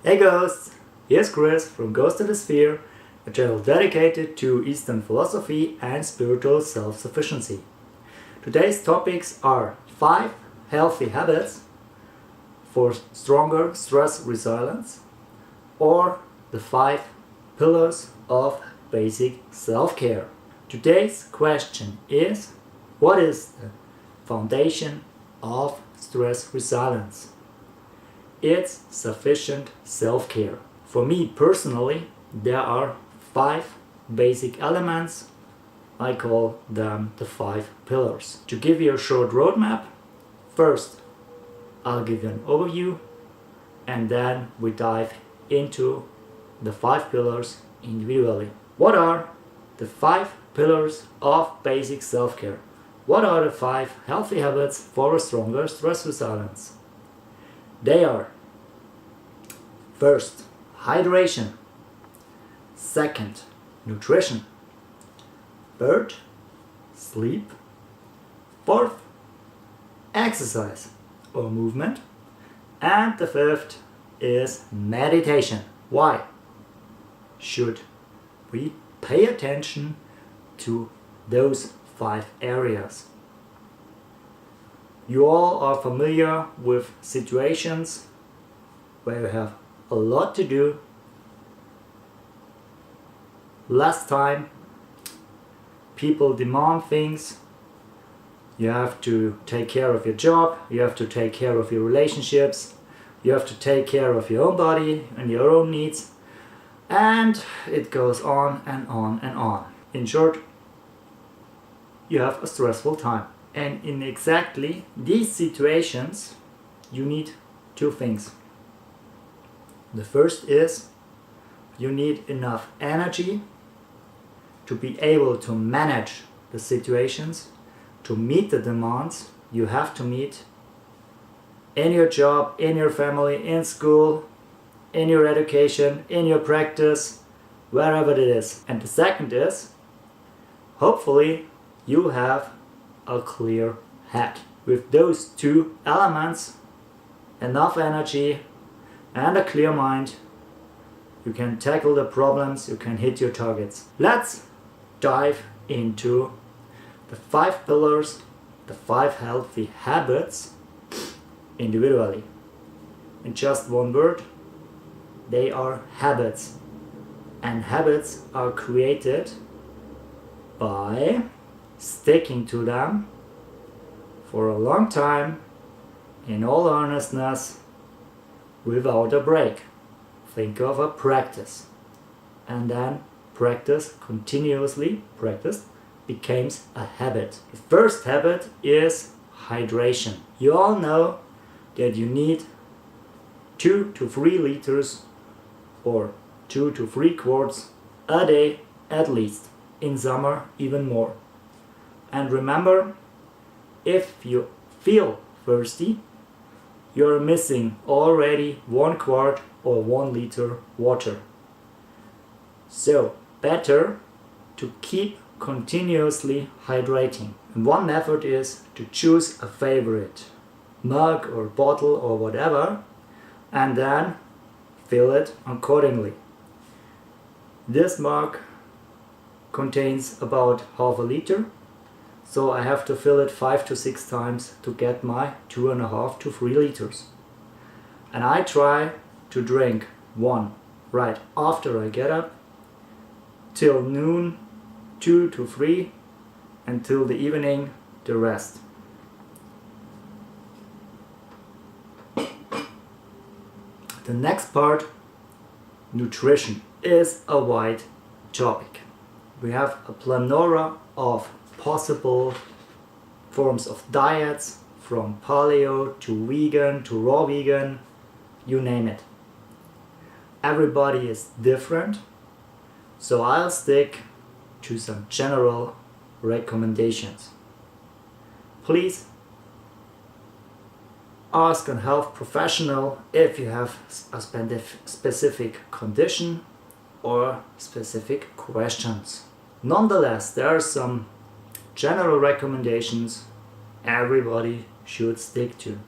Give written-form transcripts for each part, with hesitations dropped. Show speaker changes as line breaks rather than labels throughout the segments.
Hey ghosts! Here's Chris from Ghost in the Sphere, a channel dedicated to Eastern philosophy and spiritual self-sufficiency. Today's topics are 5 healthy habits for stronger stress resilience, or the 5 pillars of basic self-care. Today's question is, what is the foundation of stress resilience? It's sufficient self-care. For me personally, there are 5 basic elements. I call them the 5 pillars. To give you a short roadmap, first I'll give you an overview and then we dive into the 5 pillars individually. What are the 5 pillars of basic self-care? What are the 5 healthy habits for a stronger stress resilience? They are: first, hydration. Second, nutrition. Third, sleep. Fourth, exercise or movement. And the 5th is meditation. Why should we pay attention to those 5 areas? You all are familiar with situations where you have a lot to do, less time, people demand things, you have to take care of your job, you have to take care of your relationships, you have to take care of your own body and your own needs, and it goes on and on and on. In short, you have a stressful time. And in exactly these situations, you need 2 things. The first is you need enough energy to be able to manage the situations, to meet the demands you have to meet in your job, in your family, in school, in your education, in your practice, wherever it is. And the second is, hopefully you have a clear head. With those 2 elements, enough energy and a clear mind, you can tackle the problems, you can hit your targets. Let's dive into the 5 pillars, the 5 healthy habits individually. In just one word, they are habits. And habits are created by sticking to them for a long time, in all earnestness, without a break. Think of a practice. And then practice, continuously practiced, becomes a habit. The first habit is hydration. You all know that you need 2 to 3 liters or 2 to 3 quarts a day at least. In summer even more. And remember, if you feel thirsty, you're missing already 1 quart or 1 liter water. So better to keep continuously hydrating. And one method is to choose a favorite mug or bottle or whatever and then fill it accordingly. This mug contains about half a liter, so I have to fill it 5 to 6 times to get my 2.5 to 3 liters. And I try to drink 1 right after I get up, till noon 2 to 3, until the evening the rest. The next part, nutrition, is a wide topic. We have a plethora of possible forms of diets, from paleo to vegan to raw vegan, you name it. Everybody is different, so I'll stick to some general recommendations. Please ask a health professional if you have a specific condition or specific questions. Nonetheless, there are some general recommendations everybody should stick to.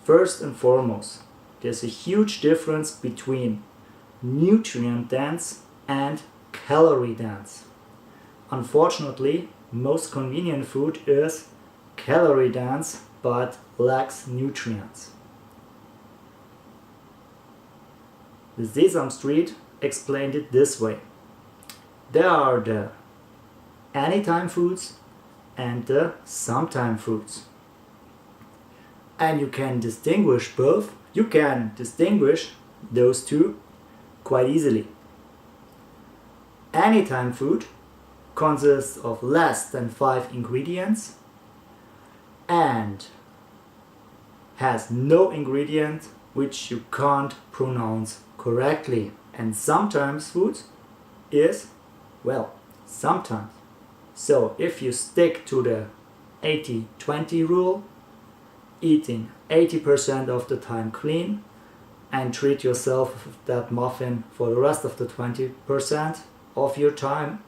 First and foremost, there's a huge difference between nutrient dense and calorie dense. Unfortunately, most convenient food is calorie dense but lacks nutrients. The Sesame Street explained it this way. There are the anytime foods and the sometime foods. And you can distinguish both. You can distinguish those two quite easily. Anytime food consists of less than 5 ingredients and has no ingredient which you can't pronounce correctly. And sometimes food is, well, sometimes. So if you stick to the 80-20 rule, eating 80% of the time clean and treat yourself with that muffin for the rest of the 20% of your time,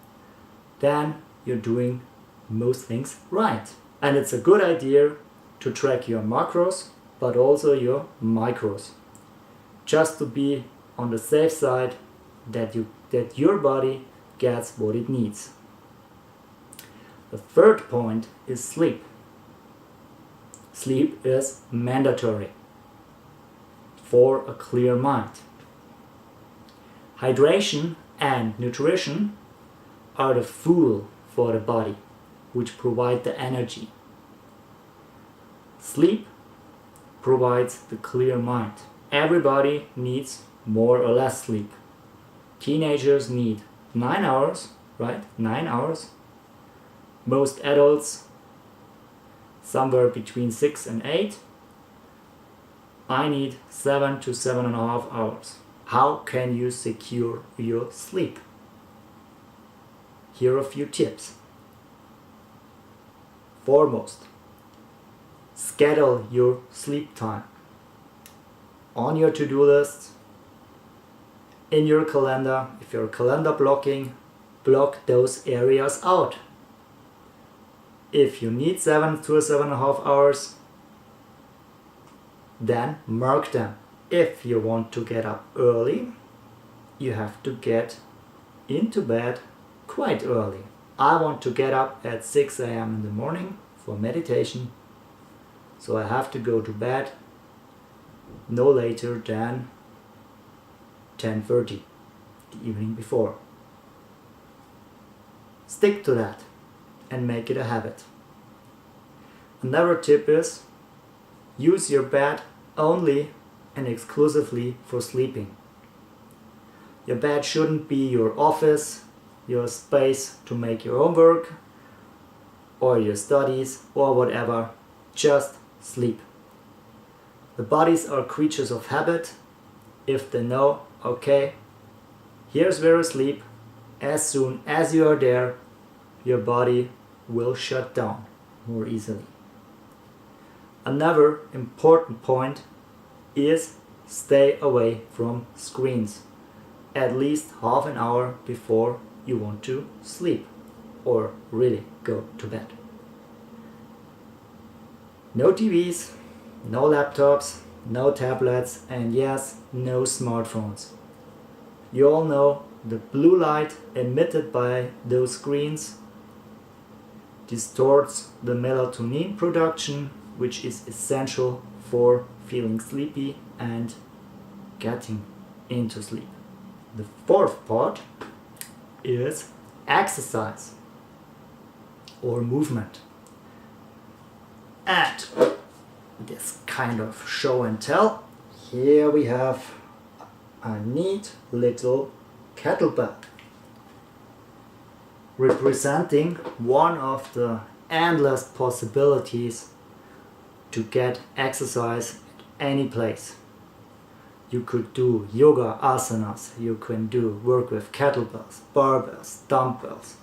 then you're doing most things right. And it's a good idea to track your macros but also your micros, just to be on the safe side that your body gets what it needs. The third point is sleep. Sleep is mandatory for a clear mind. Hydration and nutrition are the fuel for the body, which provide the energy. Sleep provides the clear mind. Everybody needs more or less sleep. Teenagers need 9 hours, right? 9 hours. Most adults somewhere between 6 and 8. I need 7 to 7.5 hours. How can you secure your sleep? Here are a few tips. Foremost, schedule your sleep time on your to-do list, in your calendar. If you're calendar blocking, block those areas out. If you need 7 to 7.5 hours, then mark them. If you want to get up early, you have to get into bed quite early. I want to get up at 6 a.m. in the morning for meditation, so I have to go to bed no later than 10:30 the evening before. Stick to that and make it a habit. Another tip is use your bed only and exclusively for sleeping. Your bed shouldn't be your office, your space to make your homework or your studies or whatever. Just sleep. The bodies are creatures of habit. If they know, okay, here's where I sleep, as soon as you are there, your body will shut down more easily. Another important point is stay away from screens at least half an hour before you want to sleep or really go to bed. No TVs, no laptops, no tablets, and yes, no smartphones. You all know the blue light emitted by those screens distorts the melatonin production, which is essential for feeling sleepy and getting into sleep. The fourth part is exercise or movement. And this kind of show and tell, here we have a neat little kettlebell representing one of the endless possibilities to get exercise at any place. You could do yoga asanas, you can do work with kettlebells, barbells, dumbbells,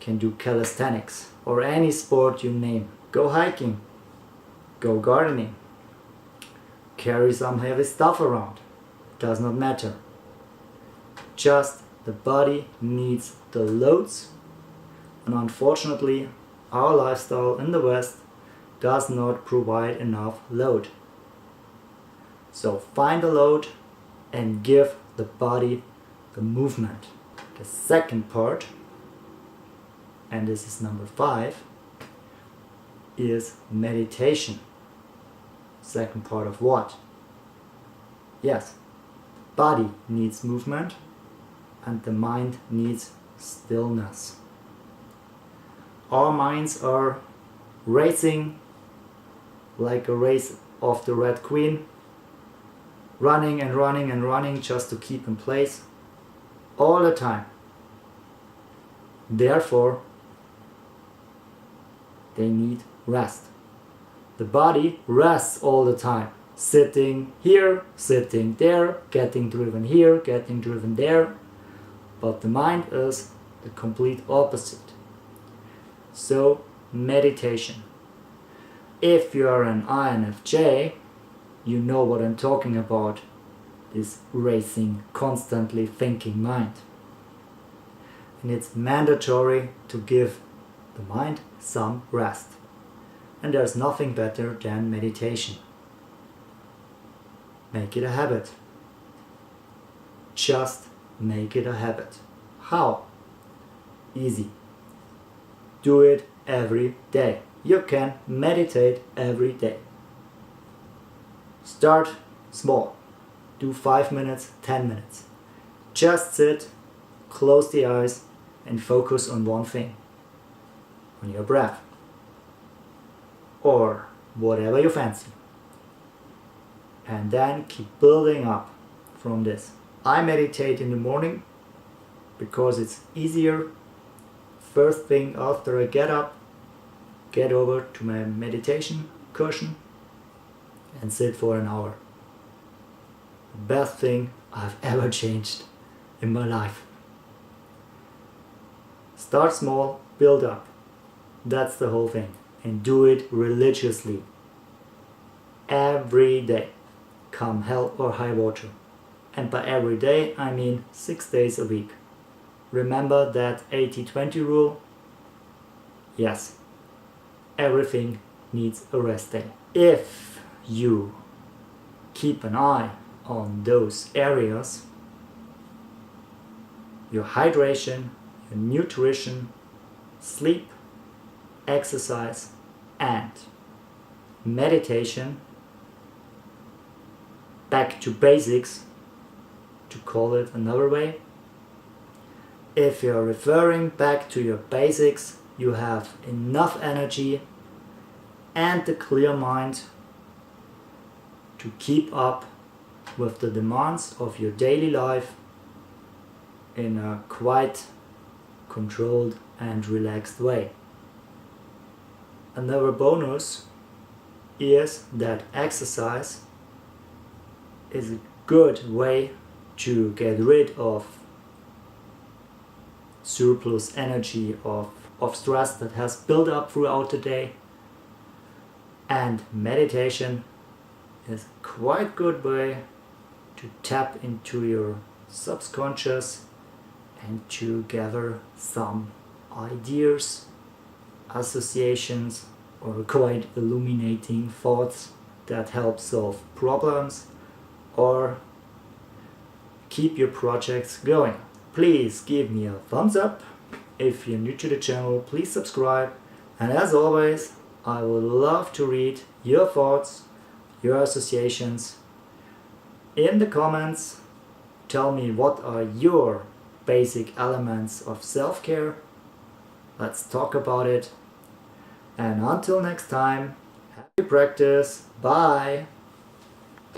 can do calisthenics or any sport you name. Go hiking, go gardening, carry some heavy stuff around, does not matter. Just the body needs the loads, and unfortunately our lifestyle in the West does not provide enough load. So find a load and give the body the movement. The second part, and this is number 5, is meditation. Second part of what? Yes, body needs movement and the mind needs stillness. Our minds are racing like a race of the Red Queen, running and running and running just to keep in place all the time. Therefore, they need rest. The body rests all the time, sitting here, sitting there, getting driven here, getting driven there. But the mind is the complete opposite. So, meditation. If you are an INFJ, you know what I'm talking about. This racing, constantly thinking mind. And it's mandatory to give the mind some rest. And there's nothing better than meditation. Make it a habit. Just make it a habit. How? Easy. Do it every day. You can meditate every day. Start small. Do 5 minutes, 10 minutes. Just sit, close the eyes, and focus on one thing. On your breath. Or whatever you fancy. And then keep building up from this. I meditate in the morning because it's easier. First thing after I get up, get over to my meditation cushion and sit for an hour. The best thing I've ever changed in my life. Start small, build up. That's the whole thing. And do it religiously. Every day. Come hell or high water. And by every day, I mean 6 days a week. Remember that 80-20 rule? Yes. Everything needs a rest day. If you keep an eye on those areas, your hydration, your nutrition, sleep, exercise, and meditation, back to basics, to call it another way. If you're referring back to your basics, you have enough energy and a clear mind to keep up with the demands of your daily life in a quite controlled and relaxed way. Another bonus is that exercise is a good way to get rid of surplus energy, of stress that has built up throughout the day. And meditation is a quite good way to tap into your subconscious and to gather some ideas, associations, or quite illuminating thoughts that help solve problems or keep your projects going. Please give me a thumbs up. If you're new to the channel, please subscribe. And as always, I would love to read your thoughts, your associations in the comments. Tell me what are your basic elements of self-care. Let's talk about it. And until next time, happy practice. Bye.